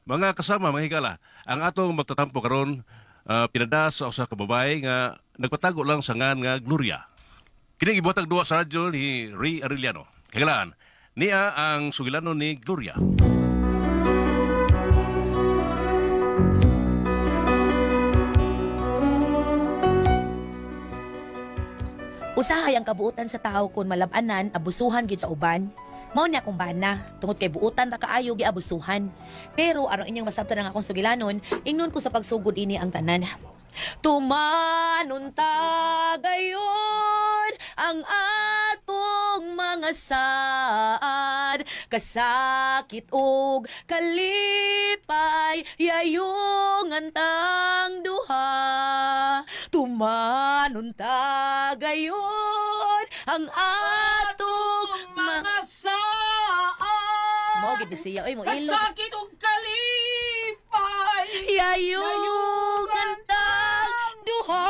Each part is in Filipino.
Mga kasama, mga higala, ang atong magtatampo karon pinada sa usa ka babae nga nagpatago lang sa ngan nga Gloria. Kining ibuhatag duwa sa radyo ni Ray Arellano. Kagalaan, niya ang sugilano ni Gloria. Usahay ang kabuutan sa tao kung malabanan, abusuhan gid sa uban. Mao ni akong bana, tungod kay buutan ra kaayo gi abusuhan. Pero aron inyong masabtan ang akong sugilanon, ingnon ko sa pagsugod ini ang tanan. Tumanunta gayon ang atong mga saad, kasakit ug kalipay yayong antang duha. Tumanunta gayon ang atong mga saan. Mao gid siya, oy mo ilog. Kasakit og kalipay. Yayong antang duha.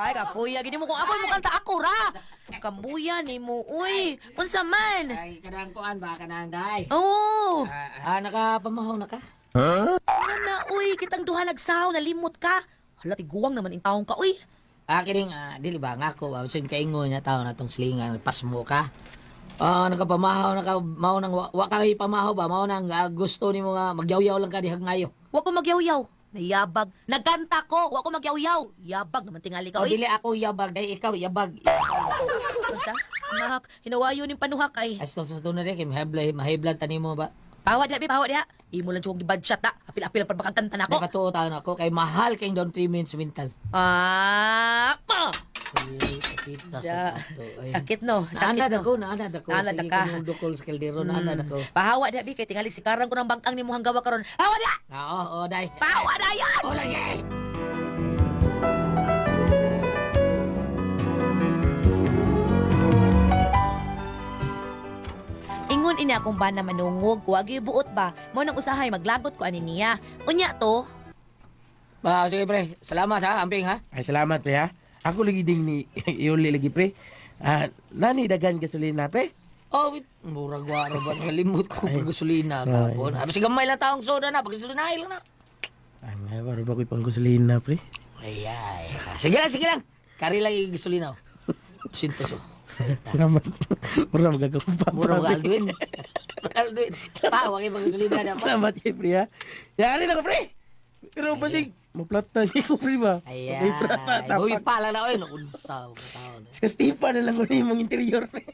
Ay, kapuya, gini mo kung ako'y mo kanta ako ra. Kambuya ni mo, uy. Unsa man? Ay, kanang kuan ba, kanang day? Oo. Nakapamahaw na ka? Ano na, uy, kitang duha nagsaw, nalimot ka. Hala, tiguang naman in taong ka, uy. Kining, dili ba, nga ako, sin kaingo niya tao na tong slingan, pasmo ka. Nakapamahaw, mao nang, wa ka pamahaw ba, mao nang gusto ni mo nga, magyaw-yaw lang ka dihag ngayo. Wa ko magyaw-yaw. Nayabag. Nagkanta ko. Wa ko magyaw-yaw. Yabag naman tingali ka, O, uy. dili ako yabag, day ikaw yabag. Unsa? Nahak, hinawayo ning panuhak ay. As to na rin, mahiblan tani mo ba? Pawad na, pawad na. Imo lang siyong gibadshot na. Apil-apil pa bakang kanta na Di ako. katuo tayo na ako, kay mahal kayong down premium sa mental. Ma! Ay, kapita Da. sa kato. Ay. Sakit no. Sakit Naanad no. ako, naanad ako. Naanad Sige ka. kung dukol sa kaldero, naanad ako. Pahawa na, bi. Kay tingali si karang ko ng bangkang ni mo hanggawa karon. Hawa na! Oo, day. Pahawa na yan! O, lagi. Ingon ina akong ba na manungog. Huwag buot ba? Mo nang usahay maglagot ko ani niya. Unya to. Sige, pre. Salamat, ha, amping, ha? Ay, salamat, pre, ha? Ako lagi ding ni Yuli lagi, pre. Nani dagan gasolina, pre? Oh, wait. Murag waro ba? Nalimot ko pag gasolina kapon. Sige, gamay lang taong soda na. Pag gasolina, lang na. Ano, para ba ko'y pang gasolina, pre? Ay. Sige lang. Kari lang yung gasolina. Oh. Sintos, oh. Salamat. Mura magagawa. Mura mag Aldwin. Aldwin. Wag yung gasolina na pa. Salamat kay, pre, ha? Yari na ko, pre! Pero pa si... Maplata niya ko, pre, ba? Ayan. Uy, pala na, oy. Nakunta. Kastipa na lang ko na yung mga interior, pre.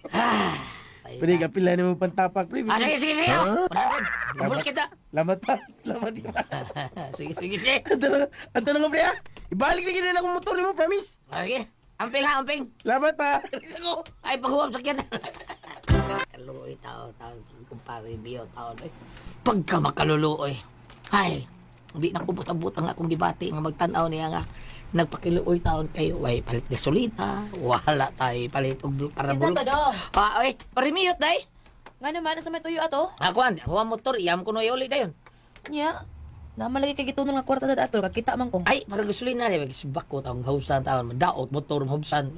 Pre, kapila na mo pantapak, pre. Sige. Panahon. Pabuli kita. Salamat pa. Salamat, di ba? Sige. Anto na ko, pre, ha? Ibalik na ganyan akong motor mo, promise. Okay. Amping ha, amping. Salamat pa. Ay, paghuwam sakyan. Kaluoy, tao. Kumpare, biyo, tao. Pagka makaluloy. Ay, hindi na kubot-abot ang akong gibati nga magtanaw niya nga nagpakiluoy taon kayo. Ay, palit gasolina. Wala tayo. Palit og para Kinsa bulok. to do? Ay, parimiyot, day. Nga naman sa may tuyo ato. Ako, ang motor. Iyam ko na yuli dayon. Nya. Naman lagi kay gitunong nga kwarta sa dato. Kakita man ko. Ay, para gasolina. Magisbak ko taong hausan taon. Madaot, motor, hausan.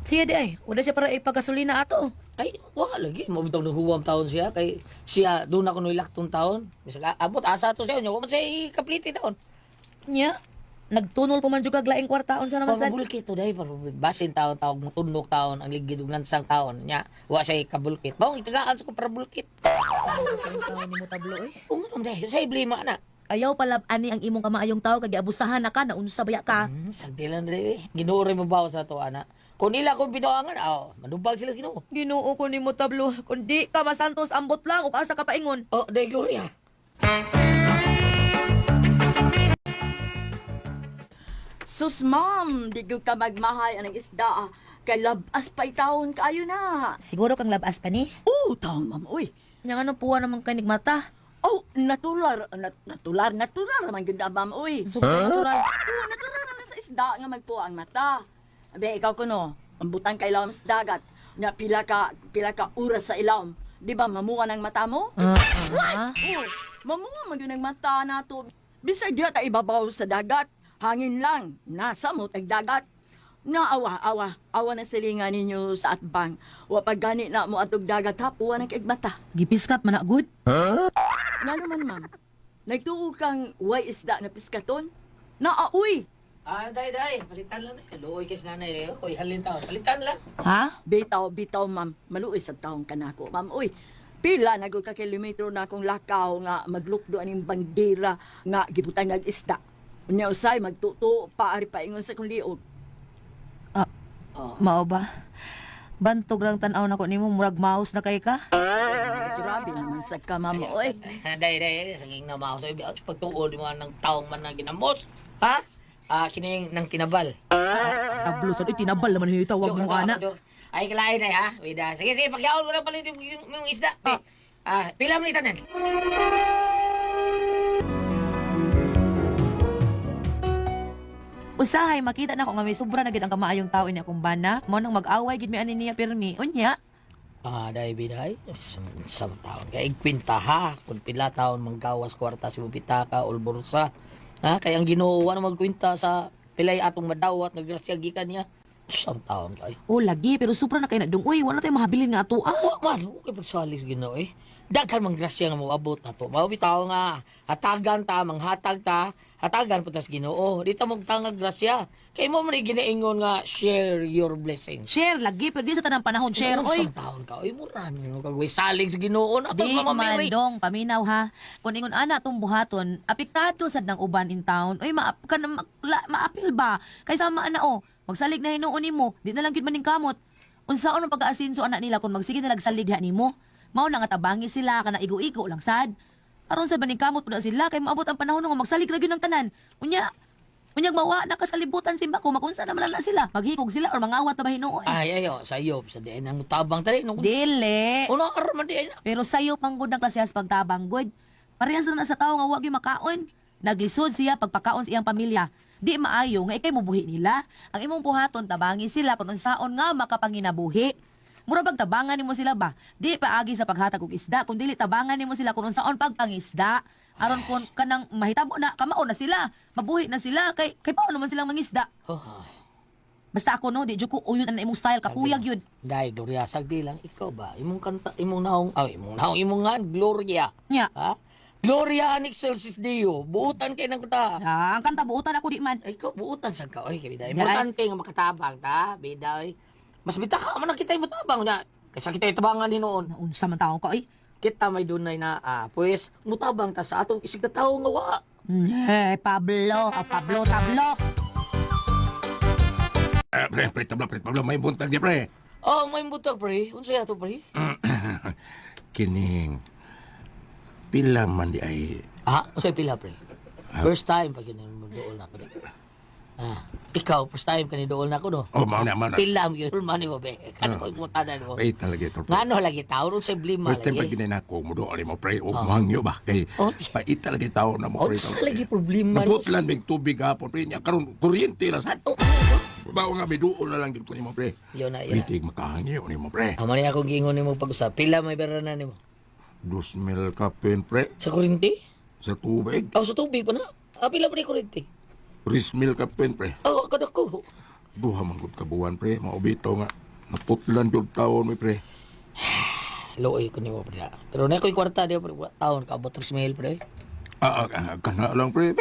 Siya di ay. Wala siya para ipagasolina ato. Ay, wala lagi. Mabitaw ng huwam taon siya. Kay siya, doon ako nilaktong taon. Bisag abot, asa to siya. Huwag man siya kapliti taon. Nya. Nagtunol pa man juga glaing kwartaon sa naman sa. Pabulkit to dahil. Basin taon, mutunok taon, ang ligid ng lansang taon. Nya, wala siya kabulkit. Bawang itagaan sa ko para bulkit. Taon ni mo tablo eh. Umunom dahil. Sa iblima na. Ayaw pala ani ang imong kamaayong tao kay abusahan na ka na unsa baya ka. Sagdilan dahil eh. Ginuuri mo ba sa to, ana? Kung nila kung binuangan, manubag sila sa ginoo. Ginoo ko ni mo tablo. Kundi ka masantos ambot lang o asa ka paingon. Oh, dahil Gloria. Sus, ma'am, di ko ka magmahay ang isda. Kay labas pa itawon kaayo na. Siguro kang labas pa ni. Oo, taon, ma'am, uy. Yang ano puwa naman kanig mata. Oh, natular naman ganda, ma'am, uy. Natural. Oo, natular na sa isda nga magpuwa ang mata. Abe, ikaw kuno, ang butang kay ilawom sa dagat. Na pila ka oras sa ilawom. Di ba, mamuha ng mata mo? Oo, mamuha man yun ang mata nato. Bisag diya ta ibabaw sa dagat. Hangin lang, nasa mo ang dagat. Awa na silingan ninyo sa atbang. Wa pag gani na mo atog dagat hapuan ang kaigmata. Gipiskat man na good. Nga naman, ma'am. nagtuo kang way isda na piskaton? Naauy! Day. Palitan lang eh. Luoy kis nanay. Uy, halin taon. Palitan lang. Ha? Bitaw, ma'am. Maluoy sa taong kanako, ma'am. Uy, pila na ka kilometro na akong lakaw nga maglukdo aning bandera nga gibutang ng isda. Unya usay magtuto paari pa ingon sa kong liog. Mao ba? Bantog lang tanaw na ko nimo murag mouse na kay ka. Grabe naman sa ka, ma'am. Uy, Day. Saging na mao sa ibiyaw. Pagtuod mo ng taong man na ginamos. Ha? Kining nang tinabal. Tablo sa tinabal naman yung tawag mo ana. Ay, kalain na ha. Wida. Sige, pagyaon mo na palit yung isda. Pila mo itanan. Usahay makita na ko nga may sobra na gid ang kamaayong tao ni akong bana. Mo nang mag-away gid mi ani niya pirmi. Unya. Day, biday. Sa taon. Kaya kwinta ha. Kung pila taon manggawas kwarta si Bubitaka, Ulbursa. Ha? Kaya ang ginoo na magkwinta sa pilay atong madawat, nagrasya gikan niya. Sa taon kay. Oh lagi pero sobra na kay na dong. Uy, wala tay mahabilin nga ato. Man, okay pagsalis ginoo eh. Daghan mang grasya nga mo abot na to. Mao bitaw nga hatagan ta, manghatag ta, hatagan po tas Ginoo. Dito mo tangag grasya. Kay mo man ginaingon nga share your blessings. Share lagi pero di sa tanang panahon share oy. Sa taon ka, oy mura mo kagway salig sa Ginoo na Di pag man mamamiri. dong paminaw ha. Kung ingon ana tong buhaton, apektado sad ng uban in town. Oy maapil ba? Kaysa maana o, magsalig na hinuon nimo, di na lang gid maning kamot. Unsaon ang pag-aasinso anak nila kung magsige na nagsalig ha nimo? Mao na nga tabangi sila kana igo-igo lang sad. Aron sa baning kamot pud sila kay maabot ang panahon nga magsalig ra gyud ng tanan. Unyag mawa na kasalibutan simba ko makunsa na man na sila. Maghikog sila or mangawat na ba hinuon. Ay ayo sayo sa diin ang tabang tali nung Dili. uno aron man diin. Pero sayo pang gud ang klasehas pagtabang gud. Parehas na sa tao nga wa gyud makaon. Naglisod siya pagpakaon sa iyang pamilya. Di maayo nga ikay mubuhi nila. Ang imong buhaton tabangi sila kung unsaon nga makapanginabuhi. Mura bag tabangan nimo sila ba? Di paagi sa paghatag og isda, kung dili tabangan nimo sila kung unsaon pagpangisda. Aron kun kanang mahitabo na kamao na sila, mabuhi na sila kay paano man silang mangisda. Oh, Basta ako no, di jud ko uyod ang imong style kapuyag yun. dai Gloria sagdi lang ikaw ba? Imong kanta imong naong imong nga Gloria. Nya. Ha? Gloria an excelsis Deo. Buutan kay nang kanta. Ang kanta buutan ako di man. Ay, ikaw, buutan sa ka. Oy, kabida. Yan. Importante nga makatabang, ta? Bida, oy. Mas bita ka man kita matabang na. Kaysa kita itabangan din noon. Naunsa man taon ka oy. Kita may dunay na, pues, mutabang ta sa atong isig na tao nga wa. Pablo, Tablo. Pre, tabla, may buntag di, pre. Oh, may butag, pre. Unsay ato, pre? Kining, pila man di ay, Unsay pila, pre? First time pag yun mo dool na ko. Ikaw, first time ka ni dool na ko, no? oh, mauna. Pila mo yun, money mo, be. Kano ko imutanan mo? Ay, talaga ito, pre. Nga no, lagi tao, unsay blima, First time pag lagi. ginay ko, mudoali mo, pre, o muhangyo ba? Kay, Oh. pait talaga tao na mo, pre. Unsa lagi problema, no? Naputlan, may tubig hapon, pre, niya, karon kuryente na sa. Oh, Bawa nga, may duol na lang dito ni mo, pre. yun na. Itig makahangyo ni mo, pre. Amani akong giingon nimo pag-usap. Pila may beranan nimo? 2,000 kapin, pre, Sa kurinti? sa tubig. Sa tubig pa na. Pila pa ni kurinti? 3,000 kapin, pre. Kada ko. Duha man gud kabuan, pre. Maubito nga. Naputlan yung taon, may pre. Looy ko nimo pre. Pero na ko'y kwarta diya pre. Taon ka abot 3,000 pre. Kana lang, pre.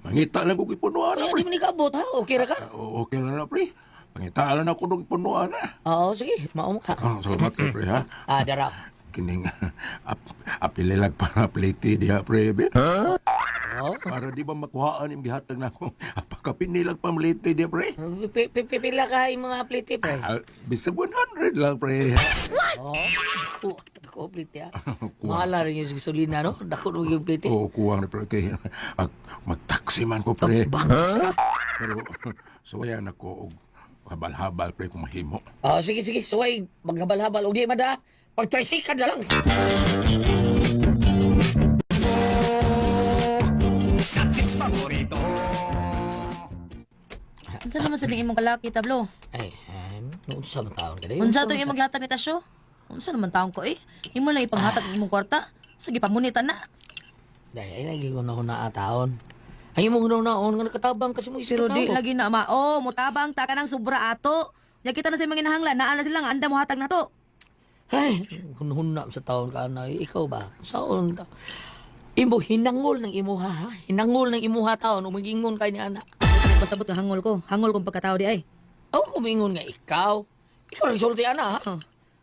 Mangita lang ko kipunuan na, Ay, pre. di man ikaabot ha. Okay ra ka? Okay lang na, pre. Mangita lang ako nung kipunuan na. Oo, sige. Mao mo ka. Salamat ka, pre, ha. Dara. Kining apililag para plate diha, pre. Be. Oo. Para di ba makuhaan yung gihatag na ako. Apakapinilag pa plate diha, pre. Pila ka yung mga plite pre. Bisag 100 lang, pre. Oo. Dako plite ha. Mahala rin yung gasolina no. Dako rin yung plite. Oo, kuwang na, pre. Kaya magtaksi man ko, pre. Bangus ka. Pero suwayan ako og habal-habal, pre, kung mahimo. Sige. Suway. Maghabal-habal. O di mada. Pag-tricycle na lang. Unsa naman sa imong kalaki Tablo? Noon sa mga taon ka na Unsa to imong gihatag ni Tasyo? Unsa naman taon ko eh? Imo lang ipanghatag ng imong kwarta. Sige pamunitan na. Dahil ay lagi ko na taon. Ay mo naon nga nakatabang kasi mo isip Pero ka di tao. lagi na mao, mutabang ta kanang sobra ato. Ya kita na sa mga hinahanglan, naa na sila nga anda mo hatag na to. Ay, hunhuna sa taon ka na. Ikaw ba? Saon ka? Imo hinangol ng imuha ha. Hinangol ng imuha taon umigingon kay ni ana. Pasabot nga hangol ko. Hangol kong pagkatao di ay. Ako kumingon nga ikaw. Ikaw lang sulti ana ha. Oh.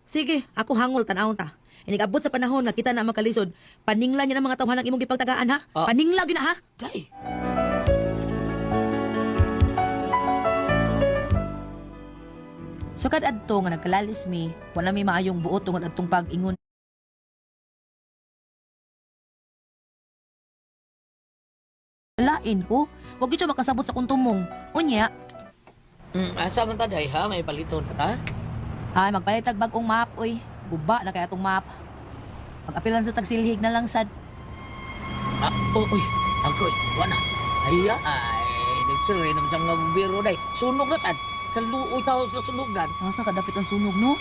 Sige, ako hangol tanawon ta. Inigabot sa panahon nga kita na makalisod. Paningla niya ng mga tawhan ng imong gipagtagaan ha. Ah. Paningla gyud na ha. Day. So kad adto nga nagkalalis mi, wala mi maayong buot tungod adtong pag-ingon. Lain ko, wag gyud siya makasabot sa kuntumong. Unya, Asa man ta day ha? May paliton ka ta? ay magpalitag bagong map oy. Guba na kaya atong map. Pag-apilan sa tagsilhig na lang sad. Uy. Agoy. Wala. Ay, nagsirin naman siyang biro day. Sunog na sad. Kaluoy tao sa sunugan. Asa kadapit ang sunog no?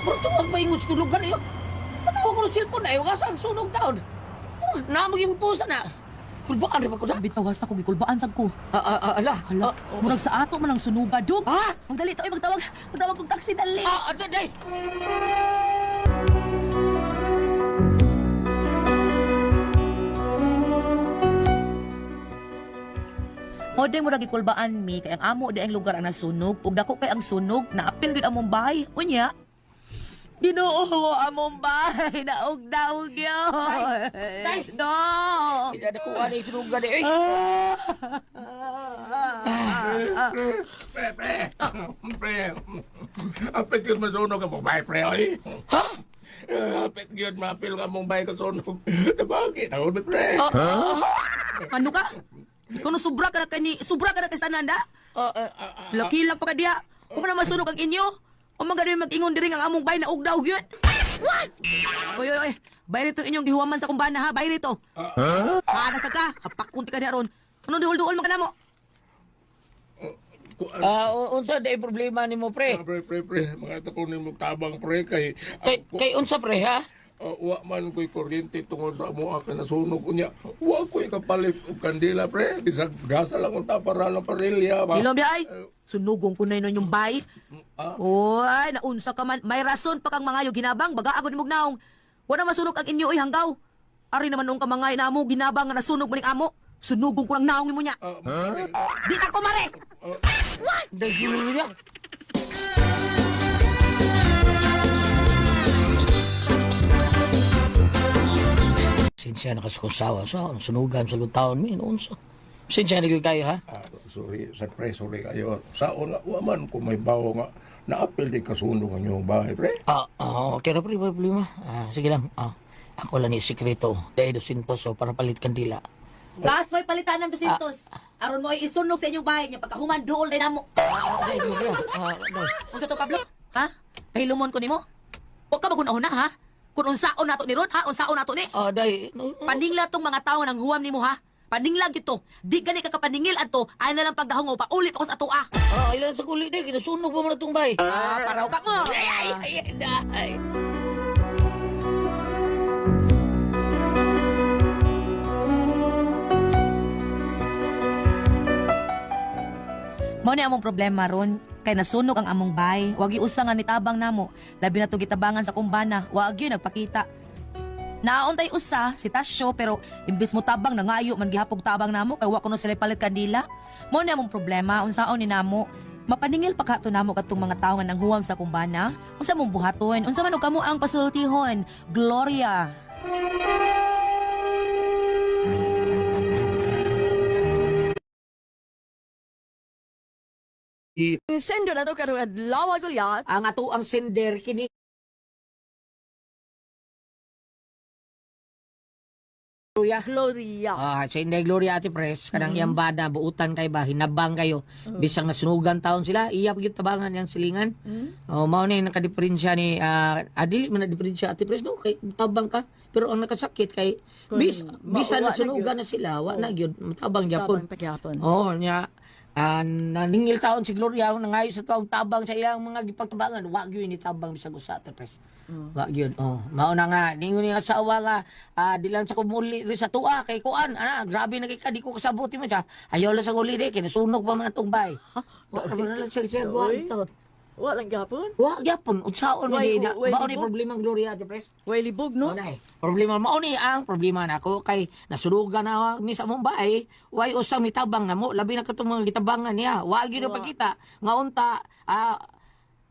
Pero ito ang paingon sa tulugan iyo. Tanaw ko ng cellphone na iyo. Asa ang sunog taon? Namaging pusa na. Kulbaan rin ako na. Bitawas na ko gikulbaan sad ko. Ala. Hala, murag sa ato man ang sunuga dog. Ha? Magdali tayo magtawag kog taxi dali. Day. O din murag gikulbaan mi kay ang amo di ang lugar ang nasunog ug dako kay ang sunog naapil gid among bahay. Unya. Ginoo among bahay naog-daog yun. Tay! No. Hindi na kuha na yung sunugan eh. Pre, apit yun masunog ka mong bay, pre, oy. Ha? Apit yun mapil ka mong bay kasunog. Bakit? Ako na, pre. Ano ka? Ikaw no sobra ka na kay sananda? Lakilag pa ka diya. Kung na masunog ang inyo, o mga mag-ingon diri ang among bay na ugdaw yun. Oy. Bay rito inyong gihuwaman sa kumbana ha, bay rito. Ana sa ka, hapakunti ka diya ron. Ano duhol-duhol man ka namo? Unsa day problema nimo pre? Pre. Mga tapunin mo tabang, pre, kay... Kay unsa pre ha? Wa man ko'y kuryente tungod sa amo akin na sunog unya. Wa ko'y kapalit og kandila, pre. Bisag gasa lang ang tapara ng parilya. Ilom di ay. Sunugong ko na yun yung bay. Uy, naunsa ka man. May rason pa kang mga yung ginabang. Baga agad mong naong. Wala masunog ang inyo ay hanggaw. Ari naman nung ka mga inamo, ginabang nga nasunog mo amo. Sunugong ko ng naong mo niya. Di ka kumare! Dahil niya. Sinsya nakasusawa sa sunugan sa lutaon mi unsa. Sinsya na kayo ha? Sorry kayo. Sa una, wa man ko may bawo nga naapil di kasunog ang iyong bahay, pre. Okay na pre, wala problema. Sige lang. Ako lang ni sikreto. Dahil 200 so para palit kandila. Gas may palitan ng 200. Aron mo ay isunog sa inyong bahay niya. Pagkahuman, dool din namo. Unsa to, Pablo? Ha? Pahilumon ko nimo? Huwag ka magunahon na, ha? Kung unsaon nato ni Ron, ha? Unsaon nato ni? Day. Paningla tong mga tao nang huwam nimo, ha? Paningla gito. Di gali ka kapaningil adto, ay na lang pagdahong mo paulit ako sa ato, ah. Ilan sa kulit day, kinasunog pa mo na itong bay. Paraw ka mo. Ay. Mao ni among problema ron kay nasunog ang among bay. Wag iusa nga nitabang namo. Labi na to gitabangan sa kumbana. Wag gyud nagpakita. Naon tay usa si Tasyo pero imbis mo tabang nangayo man gihapog tabang namo kay wa kuno sila palit kandila. Mao ni among problema unsaon ni namo. Mapaningil pa kato namo kadtong mga tawo nga nanghuwam sa kumbana. Unsa mong buhaton? Unsa man og kamo ang pasultihon? Gloria. Sendo na to karong adlaw ko yan. Ang ato ang sender kini Gloria. sa Inday Gloria Ate Pres, kanang iyang bada, buutan kay ba, hinabang kayo. Bisang nasunugan taon sila, iya pagyung tabangan yung silingan. Mao na yung nakadiferensya ni, adili man na diferensya Ate Pres, no? Kay tabang ka, pero ang nakasakit kay, bisa nasunugan na sila, wa na yun, matabang Japon. Pagyapon. Niya, naningil taon si Gloria, nangayo sa taong tabang sa iyang mga gipagtabangan, wag yun itabang bisag usa Ate Pres. Wag yun, mao na nga, ningon yung asawa nga, di lang sa kumuli rin sa tuwa, kay kuan, grabe na di ko kasabuti mo siya, ayaw lang sa huli di, kinasunog pa man itong bay. Wala lang siya buwan ito. Walang gapon. Wa gyapon unsaon Way- ni way mao ni libog. problema ang Gloria Ate Pres. Way libog, no? No? Problema mao ni ang problema nako kay nasurugan na ni sa Mumbai, way usang mitabang na mo, labi na katong mga gitabangan niya. Wa gyud na pagkita nga unta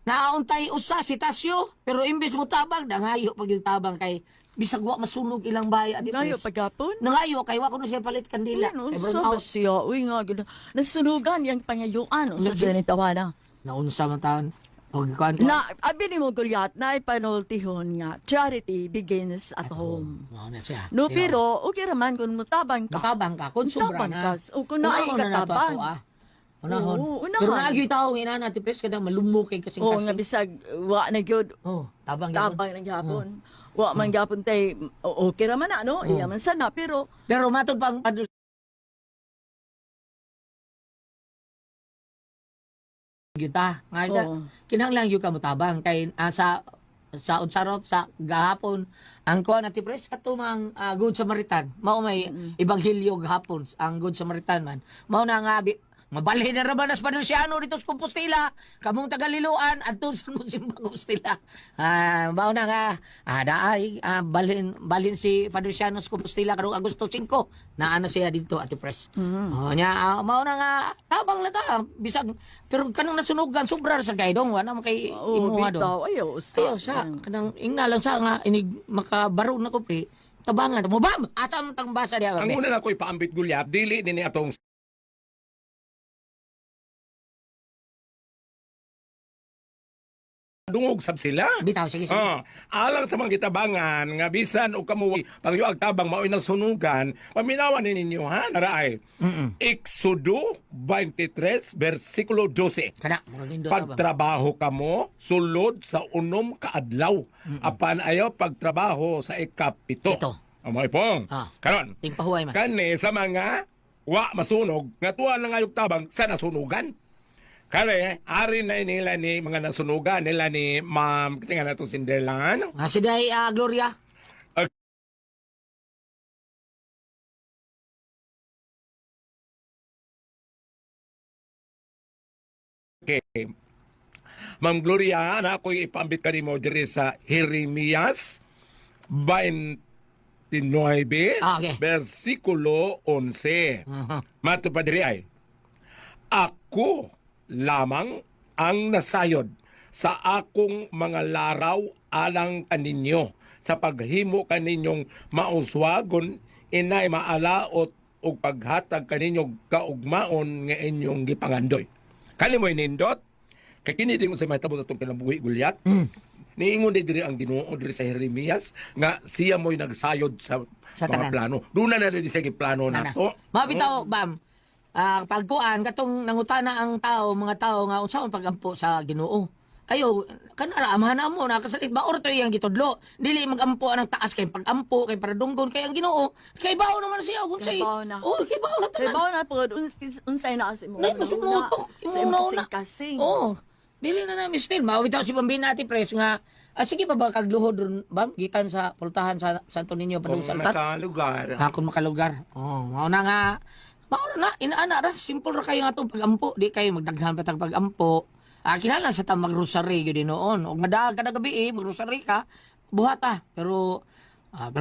nauntay usa si Tasyo, pero imbes mo tabang dangayo pag yung tabang kay bisag wa masunog ilang bahay Ate Ngayo Pres. pagapon. Nangayo kay wa kuno siya palit kandila. Ano, Kay sa brown out. siya. Uy, nga, ganda. Nasunugan yung pangayuan. Sa dyan tawana. Naunsa man taon. Og kuan ka. Na, abi ni mo Gulyat, na ipanultihon nga, charity begins at home. Mao na siya. No, pero, okay raman kung mutabang ka. Matabang ka, kung sobra Mutabang na. ka. O kung naay Unahon na nato katabang. ako, Unahon. Oo, unahon. Pero naagyo'y tao, ina natin, pres, kada malumok kay kasing Oo, nga bisag, wa na gyud tabang gyapon. tabang ng gapon. Wa man gapon tay, okay raman na, no? Iya man sana, pero, Pero matod pang kita nga ita Oo. kinahanglan gyud ka motabang kay sa unsarot sa gahapon ang kuan ati pres katumang Good Samaritan mao may ebanghelyo gahapon ang Good Samaritan man mao na nga mabalhin na raman as Panusiano dito sa Compostela kamong tagaliluan adto sa simba Compostela mao na nga daay balhin si Panusiano sa Compostela karong Agosto 5 naana siya dito ati pres nya mao na nga tabang na ta bisag pero kanang nasunugan sobra sa gaydong wala man kay imuha do bitaw, ayaw, ayo sa kanang ingna lang sa nga inig makabaro na ko pe tabangan mo bam atam tang basa diya Ang be una na ko ipaambit Gulyat, dili nini atong dungog sab sila. bitaw sige sige Alang sa mga gitabangan nga bisan o kamo pagyo agtabang maoy nasunugan, paminawan ni ninyo ha naraay. Exodo 23 versikulo 12. kana mo lindo sa ba Pagtrabaho kamo sulod sa unom ka adlaw. Apan ayaw pagtrabaho sa ikapito. Ito. Amay pong. Karon. ting pahuway man Kani sa mga wa masunog nga tuwa na ngayog tabang sa nasunugan. Kare, ari na nila ni mga nasunugan nila ni Ma'am kasi nga nato Cinderella. siday Gloria Okay. Ma'am Gloria, na ako'y ipambit ka mo diri sa Jeremias 29, Okay. versikulo 11. Mato pa diri ay, ako lamang ang nasayod sa akong mga laraw alang kaninyo sa paghimo kaninyong mauswagon inay maalaot ug paghatag kaninyong kaugmaon nga inyong gipangandoy. Kani mo'y nindot, kay kini din sa mahitabo itong kinabuhi Gulyat, niingon din diri ang Ginoo diri sa Jeremias nga siya mo'y nagsayod sa mga tanan. plano. Doon na rin siya plano na to. mabitaw bam pagkuan katong nangutana ang mga tao nga unsaon pagampo sa Ginoo ayo kanara amahan mo na kasalit ba orto iyang gitudlo dili magampo ang taas kay pagampo kay para dunggon kay ang Ginoo kay bawo naman siya kung say Kay bawo na. kay bawo na kay tanan bawo na po, unsay na kasi mo. Nay, masunutok. Sa Imunaw imong na. kasing. Oo. Dili na namin still. Mawitaw si Bambina ati Pres nga, sige pa ba kagluhod ron, Bam? Gikan sa pultahan sa Santo Niño, Padung sa altar? lugar. Kung makalugar. Oo. Mao na nga, mao na, inaana ra. Simple ra kayo nga itong pagampo. Di kayo magdaghan pa tag pagampo. Kinala sa ta mag-rosary yun din noon. O madaag ka na gabi mag-rosary ka, buhata. Pero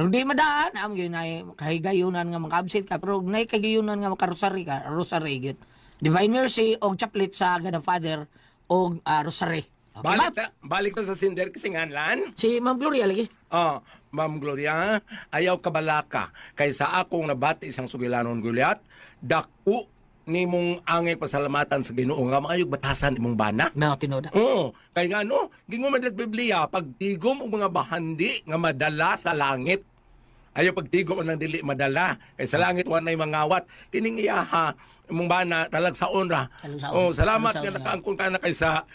di madaan. Yun ay kahigayunan nga mag-absent ka. Pero na kahigayunan nga maka-rosary ka, rosary yun. Divine Mercy o chaplet sa God the Father o rosary. Okay, Balik na sa Cinder kasi nganlan. si Ma'am Gloria lagi. Ma'am Gloria, ayaw kabalaka kay sa akong nabati isang sugilanon Gulyat, dako nimong angay pasalamatan sa Ginoo nga maayog batasan imong bana. Mao tinoda. Oo, kay nga no, gingon man Biblia pagtigom og mga bahandi nga madala sa langit. Ayaw pagtigom ang dili madala kay sa langit wanay mangawat. Kining iyaha imong bana talag sa onra. Talagsaon. Salamat Talagsaon nga nga. nakaangkon ka na kay sa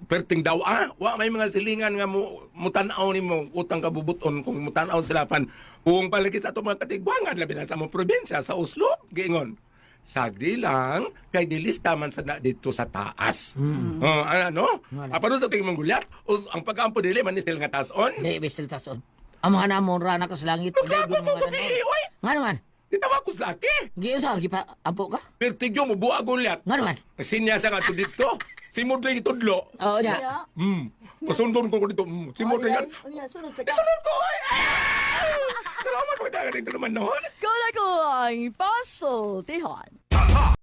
perting daw wa may mga silingan nga mutanaw nimo utang kabubuton kung mutanaw sila pan kung palagi sa ato mga katigwangan labi na sa among probinsya sa Oslo giingon sagdi lang kay dilista man sa dito sa taas. Ano? Wala. Apano to kay Gulyat? Ang pag-ampo dili man istil nga taas-on. Di bestel tason. Amahan na mo ra na ka sa langit. Pagdayon mo nga Oy! Nga naman. Itawa ko sa laki. Giyo sa gipa ampo ka? Pertigyo mo buwag ulit. Nga naman. Sinyasa nga to dito. Si Mudley itudlo. Oo na. Kaya, Pasundon ko dito. Si Mudley yan. Unya, sunod sa Sunod ko! Salamat ko. Ito naman noon. Kala ko ang puzzle, Tihon.